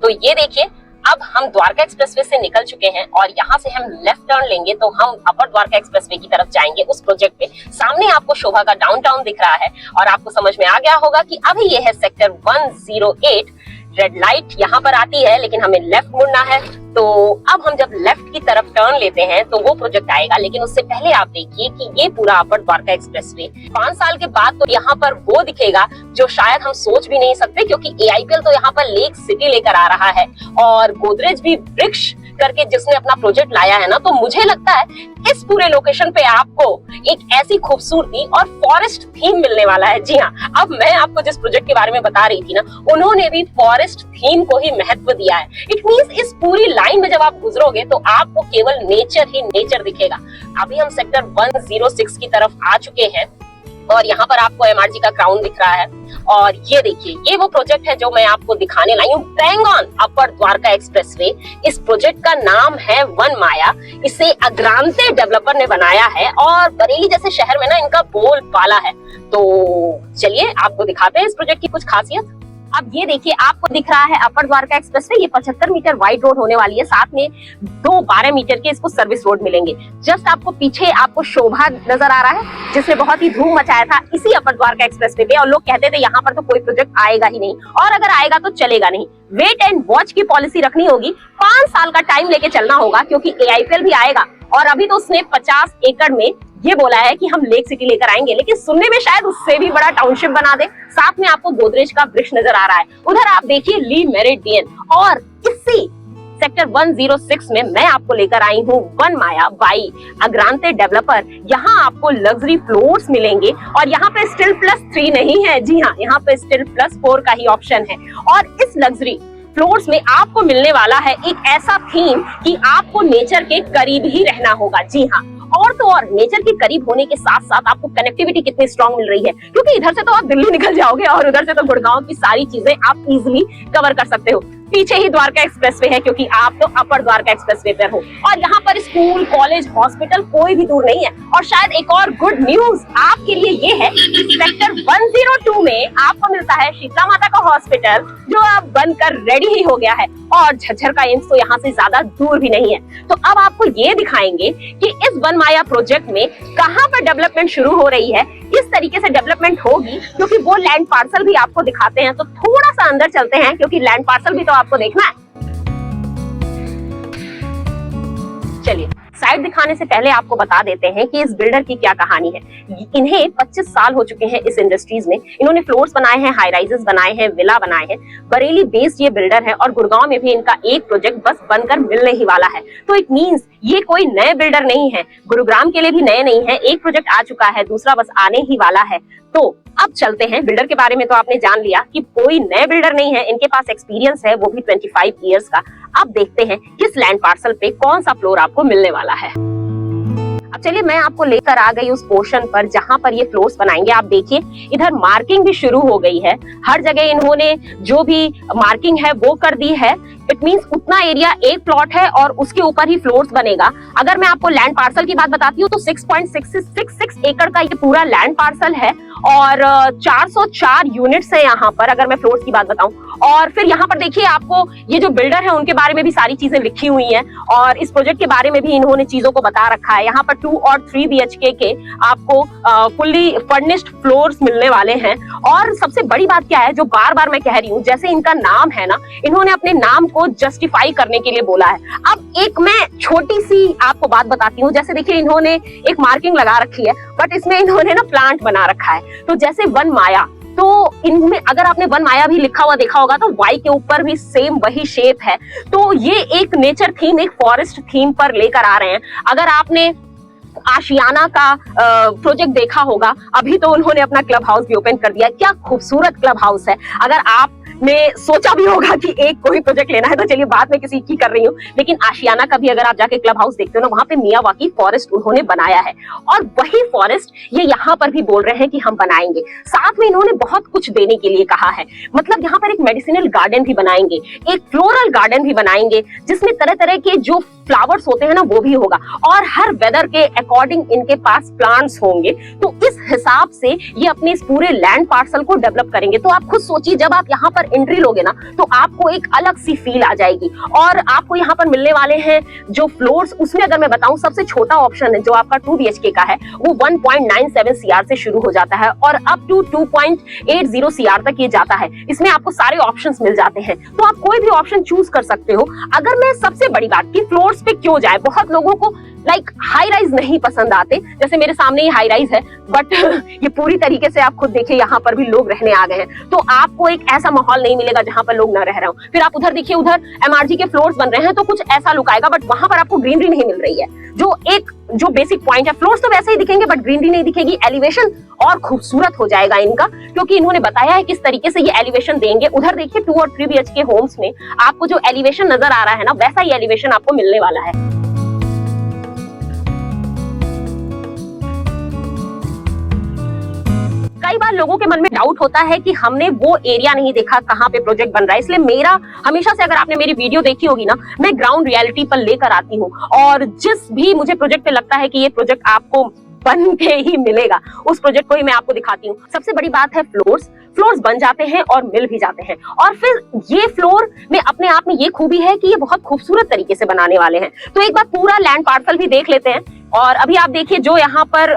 तो ये देखिए, अब हम द्वारका एक्सप्रेसवे से निकल चुके हैं और यहाँ से हम लेफ्ट टर्न लेंगे तो हम अपर द्वारका एक्सप्रेसवे की तरफ जाएंगे उस प्रोजेक्ट पे। सामने आपको शोभा का डाउनटाउन दिख रहा है और आपको समझ में आ गया होगा कि अभी ये है सेक्टर 108। रेड लाइट यहाँ पर आती है लेकिन हमें लेफ्ट मुड़ना है, तो अब हम जब लेफ्ट की तरफ टर्न लेते हैं तो वो प्रोजेक्ट आएगा। लेकिन उससे पहले आप देखिए कि ये पूरा अपर द्वारका एक्सप्रेसवे 5 साल के बाद तो यहाँ पर वो दिखेगा जो शायद हम सोच भी नहीं सकते, क्योंकि AIPL तो यहाँ पर लेक सिटी लेकर आ रहा है और गोदरेज भी वृक्ष करके जिसने अपना प्रोजेक्ट लाया है ना, तो मुझे लगता है इस पूरे लोकेशन पे आपको एक ऐसी खूबसूरती और फॉरेस्ट थीम मिलने वाला है। जी हाँ, अब मैं आपको जिस प्रोजेक्ट के बारे में बता रही थी ना, उन्होंने भी फॉरेस्ट थीम को ही महत्व दिया है। इट मींस इस पूरी लाइन में जब आप गुजरोगे तो आपको केवल नेचर ही नेचर दिखेगा। अभी हम सेक्टर 106 की तरफ आ चुके हैं और यहाँ पर आपको MRG का क्राउन दिख रहा है और ये देखिए, ये वो प्रोजेक्ट है जो मैं आपको दिखाने लाई हूँ, bang on upper Dwarka expressway. इस प्रोजेक्ट का नाम है वन माया। इसे अग्रांते डेवलपर ने बनाया है और बरेली जैसे शहर में ना इनका बोलबाला है। तो चलिए आपको दिखाते हैं इस प्रोजेक्ट की कुछ खासियत। अब ये देखिए, आपको दिख रहा है अपर द्वारका एक्सप्रेसवे। ये 75 मीटर वाइड रोड होने वाली है, साथ में 2 12 मीटर के इसको सर्विस रोड मिलेंगे। जस्ट आपको पीछे आपको शोभा नजर आ रहा है जिसने बहुत ही धूम मचाया था इसी अपर द्वारका एक्सप्रेसवे पे, और लोग कहते थे यहाँ पर तो कोई प्रोजेक्ट आएगा ही नहीं, और अगर आएगा तो चलेगा नहीं। वेट एंड वॉच की पॉलिसी रखनी होगी, 5 साल का टाइम लेके चलना होगा, क्योंकि AIPL भी आएगा और अभी तो उसने 50 एकड़ में ये बोला है कि हम लेक सिटी लेकर आएंगे, लेकिन सुनने में शायद उससे भी बड़ा टाउनशिप बना दे। साथ में आपको गोदरेज का वृक्ष नजर आ रहा है। उधर आप देखिए ली मेरिडियन, और इसी सेक्टर 106 में मैं आपको लेकर आई हूँ वन माया बाई अग्रांते डेवलपर। यहाँ आपको लग्जरी फ्लोर्स मिलेंगे और यहाँ पे स्टिल +3 नहीं है, जी हाँ, यहाँ पे स्टिल +4 का ही ऑप्शन है। और इस लग्जरी फ्लोर्स में आपको मिलने वाला है एक ऐसा थीम कि आपको नेचर के करीब ही रहना होगा। जी हाँ, और तो और नेचर के करीब होने के साथ साथ आपको कनेक्टिविटी कितनी स्ट्रांग मिल रही है, क्योंकि इधर से तो आप दिल्ली निकल जाओगे और उधर से तो गुड़गांव की सारी चीजें आप इजीली कवर कर सकते हो। पीछे ही द्वारका एक्सप्रेसवे है क्योंकि आप तो अपर द्वारका एक्सप्रेसवे पर हो, और यहाँ पर स्कूल, कॉलेज, हॉस्पिटल कोई भी दूर नहीं है। और शायद एक और गुड न्यूज आपके लिए ये है कि सेक्टर 102 में आपको मिलता है शीतला माता का हॉस्पिटल, जो अब बनकर रेडी ही हो गया है, और झज्जर का एम्स तो यहाँ से ज्यादा दूर भी नहीं है। तो अब आपको ये दिखाएंगे कि इस वन माया प्रोजेक्ट में कहाँ पर डेवलपमेंट शुरू हो रही है, किस तरीके से डेवलपमेंट होगी, क्योंकि वो लैंड पार्सल भी आपको दिखाते हैं। तो थोड़ा सा अंदर चलते हैं क्योंकि लैंड पार्सल भी तो आपको देखना है। चलिए, साइड दिखाने से पहले आपको बता देते हैं कि इस बिल्डर की क्या कहानी है। इन्हें 25 साल हो चुके हैं इस इंडस्ट्रीज में। इन्होंने फ्लोर्स बनाए हैं, हाई राइजेस बनाए हैं, विला बनाए हैं। बरेली बेस्ड ये बिल्डर है और गुड़गांव में भी इनका एक प्रोजेक्ट बस बनकर मिलने ही वाला है। तो इट मींस ये कोई नए बिल्डर नहीं है, गुरुग्राम के लिए भी नए नहीं है। एक प्रोजेक्ट आ चुका है, दूसरा बस आने ही वाला है। तो अब चलते हैं, बिल्डर के बारे में तो आपने जान लिया कि कोई नए बिल्डर नहीं है, इनके पास एक्सपीरियंस है, वो भी 25 इयर्स का। अब देखते हैं किस लैंड पार्सल पे कौन सा फ्लोर आपको मिलने वाला है। अब चलिए, मैं आपको लेकर आ गई उस पोर्शन पर जहां पर ये फ्लोर्स बनाएंगे। आप देखिए, इधर मार्किंग भी शुरू हो गई है। हर जगह इन्होंने जो भी मार्किंग है वो कर दी है। इट मींस उतना एरिया एक प्लॉट है और उसके ऊपर ही फ्लोर्स बनेगा। अगर मैं आपको लैंड पार्सल की बात बताती हूँ तो 6.66 एकड़ का ये पूरा लैंड पार्सल है और 404 यूनिट्स है यहाँ पर, अगर मैं फ्लोर्स की बात बताऊं। और फिर यहाँ पर देखिए, आपको ये जो बिल्डर है उनके बारे में भी सारी चीजें लिखी हुई हैं और इस प्रोजेक्ट के बारे में भी इन्होंने चीजों को बता रखा है। यहाँ पर 2 और 3 BHK के आपको फुल्ली फर्निश्ड फ्लोर्स मिलने वाले हैं। और सबसे बड़ी बात क्या है, जो बार बार मैं कह रही हूँ, जैसे इनका नाम है ना, इन्होंने अपने नाम को जस्टिफाई करने के लिए बोला है। अब एक मैं छोटी सी आपको बात बताती हूँ। जैसे देखिए, इन्होंने एक मार्किंग लगा रखी है, बट इसमें इन्होंने ना प्लांट बना रखा है। तो जैसे वन माया, तो इनमें अगर आपने वन माया भी लिखा हुआ देखा होगा तो वाई के ऊपर भी सेम वही शेप है। तो ये एक नेचर थीम, एक फॉरेस्ट थीम पर लेकर आ रहे हैं। अगर आपने आशियाना का प्रोजेक्ट देखा होगा, अभी तो उन्होंने अपना क्लब हाउस भी ओपन कर दिया। क्या खूबसूरत क्लब हाउस है। अगर आपने सोचा भी होगा कि एक कोई प्रोजेक्ट लेना है तो चलिए, बात में किसी की कर रही हूँ, लेकिन आशियाना का भी अगर आप जाके क्लब हाउस देखते हो ना, वहां पे मियावाकी फॉरेस्ट उन्होंने बनाया है और वही फॉरेस्ट ये यहाँ पर भी बोल रहे हैं कि हम बनाएंगे। साथ में इन्होंने बहुत कुछ देने के लिए कहा है। मतलब यहाँ पर एक मेडिसिनल गार्डन भी बनाएंगे, एक फ्लोरल गार्डन भी बनाएंगे, जिसमें तरह तरह के जो फ्लावर्स होते हैं ना वो भी होगा, और हर वेदर के अकॉर्डिंग इनके पास प्लान्स होंगे, तो इस हिसाब से ये अपने इस पूरे लैंड पार्सल को डेवलप करेंगे। तो आप खुद सोचिए, जब आप यहाँ पर एंट्री लोगे ना तो आपको एक अलग सी फील आ जाएगी। और आपको यहाँ पर मिलने वाले हैं जो फ्लोर्स, उसमें अगर मैं बताऊं सबसे छोटा ऑप्शन है जो आपका 2 BHK का है वो 1.97 CR से शुरू हो जाता है और अप टू 2.80 CR तक ये जाता है। इसमें आपको सारे ऑप्शंस मिल जाते हैं, तो आप कोई भी ऑप्शन चूज कर सकते हो। अगर मैं सबसे बड़ी बात की फ्लोर्स पे क्यों जाए, बहुत लोगों को हाई राइज नहीं पसंद आते, जैसे मेरे सामने ये हाई राइज है, बट ये पूरी तरीके से आप खुद देखिए यहाँ पर भी लोग रहने आ गए हैं, तो आपको एक ऐसा माहौल नहीं मिलेगा जहाँ पर लोग ना रह रहे हो। फिर आप उधर देखिए, उधर MRG के फ्लोर्स बन रहे हैं तो कुछ ऐसा लुक आएगा, बट वहां पर आपको ग्रीनरी नहीं मिल रही है, जो बेसिक पॉइंट है। फ्लोर्स तो वैसे ही दिखेंगे बट ग्रीनरी नहीं दिखेगी। एलिवेशन और खूबसूरत हो जाएगा इनका, क्योंकि इन्होंने बताया है किस तरीके से ये एलिवेशन देंगे। उधर देखिए 2 और 3 BHK होम्स में आपको जो एलिवेशन नजर आ रहा है ना, वैसा ही एलिवेशन आपको मिलने वाला है। कई बार लोगों के मन में डाउट होता है कि हमने वो एरिया नहीं देखा कहाँ पे प्रोजेक्ट बन रहा है, इसलिए मेरा हमेशा से, अगर आपने मेरी वीडियो देखी होगी ना, मैं ग्राउंड रियलिटी पर लेकर आती हूँ और जिस भी मुझे प्रोजेक्ट पे लगता है कि ये प्रोजेक्ट आपको बन के ही मिलेगा, उस प्रोजेक्ट को ही मैं आपको दिखाती हूँ। सबसे बड़ी बात है फ्लोर्स बन जाते हैं और मिल भी जाते हैं, और फिर ये फ्लोर में अपने आप में ये खूबी है कि ये बहुत खूबसूरत तरीके से बनाने वाले हैं। तो एक बार पूरा लैंड पार्सल भी देख लेते हैं। और अभी आप देखिए, जो यहाँ पर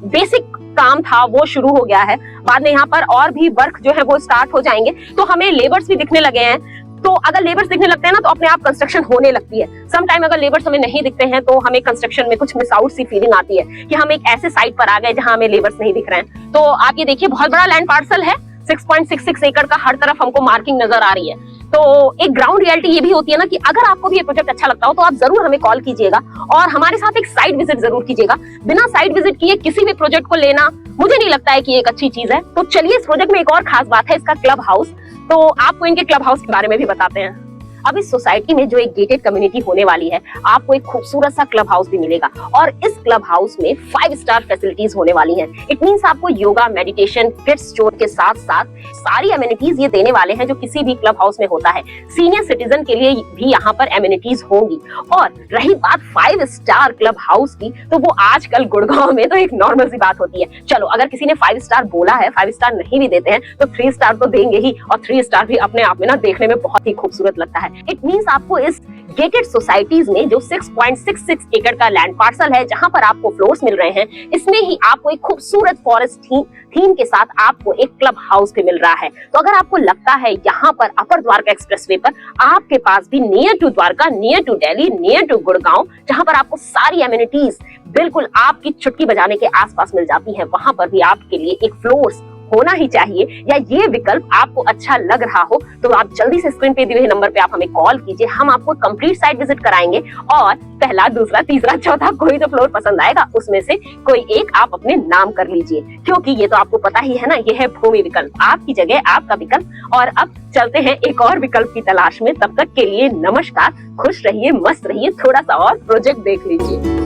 बेसिक काम था वो शुरू हो गया है, बाद में यहाँ पर और भी वर्क जो है वो स्टार्ट हो जाएंगे, तो हमें लेबर्स भी दिखने लगे हैं। तो अगर लेबर्स दिखने लगते हैं ना तो अपने आप कंस्ट्रक्शन होने लगती है। सम टाइम अगर लेबर्स हमें नहीं दिखते हैं तो हमें कंस्ट्रक्शन में कुछ मिस आउट सी फीलिंग आती है कि हम एक ऐसे साइट पर आ गए जहां हमें लेबर्स नहीं दिख रहे हैं। तो आप ये देखिए, बहुत बड़ा लैंड पार्सल है, 6.66 एकड़ का, हर तरफ हमको मार्किंग नजर आ रही है। तो एक ग्राउंड रियलिटी ये भी होती है ना कि अगर आपको भी ये प्रोजेक्ट अच्छा लगता हो तो आप जरूर हमें कॉल कीजिएगा और हमारे साथ एक साइट विजिट जरूर कीजिएगा। बिना साइट विजिट किए किसी भी प्रोजेक्ट को लेना मुझे नहीं लगता है कि एक अच्छी चीज है। तो चलिए, इस प्रोजेक्ट में एक और खास बात है, इसका क्लब हाउस। तो आपको इनके क्लब हाउस के बारे में भी बताते हैं। अब इस सोसाइटी में जो एक गेटेड कम्युनिटी होने वाली है, आपको एक खूबसूरत सा क्लब हाउस भी मिलेगा और इस क्लब हाउस में 5 स्टार फैसिलिटीज होने वाली हैं। इट मींस आपको योगा, मेडिटेशन, किड्स स्टोर के साथ साथ सारी एमिनिटीज ये देने वाले हैं जो किसी भी क्लब हाउस में होता है। सीनियर सिटीजन के लिए भी यहाँ पर एमिनिटीज होंगी। और रही बात 5 स्टार क्लब हाउस की, तो वो आजकल गुड़गांव में तो एक नॉर्मल सी बात होती है। चलो, अगर किसी ने 5 स्टार बोला है, 5 स्टार नहीं भी देते हैं तो 3 स्टार तो देंगे ही, और 3 स्टार भी अपने आप में ना देखने में बहुत ही खूबसूरत लगता है। इट मींस आपको इस गेटेड सोसाइटीज में जो 6.66 एकड़ का लैंड पार्सल है, जहां पर आपको फ्लोर्स मिल रहे हैं, इसमें ही आपको एक खूबसूरत फॉरेस्ट थीम के साथ आपको एक क्लब हाउस भी मिल रहा है। तो अगर आपको लगता है यहाँ पर अपर द्वारका एक्सप्रेसवे पर आपके पास भी near to Dwarka, near to Delhi, near to Gurgaon, जहां पर आपको सारी एमिनिटीज बिल्कुल आपकी चुटकी बजाने के आसपास मिल जाती हैं, वहां पर भी आपके लिए एक फ्लोर्स होना ही चाहिए, या ये विकल्प आपको अच्छा लग रहा हो तो आप जल्दी से स्क्रीन पे दिए हुए नंबर पे आप हमें कॉल कीजिए। हम आपको कंप्लीट साइट विजिट कराएंगे और पहला, दूसरा, तीसरा, चौथा कोई तो फ्लोर पसंद आएगा उसमें से कोई एक आप अपने नाम कर लीजिए, क्योंकि ये तो आपको पता ही है ना, ये है भूमि विकल्प, आपकी जगह आपका विकल्प। और अब चलते हैं एक और विकल्प की तलाश में। तब तक के लिए नमस्कार, खुश रहिए, मस्त रहिए, थोड़ा सा और प्रोजेक्ट देख लीजिए।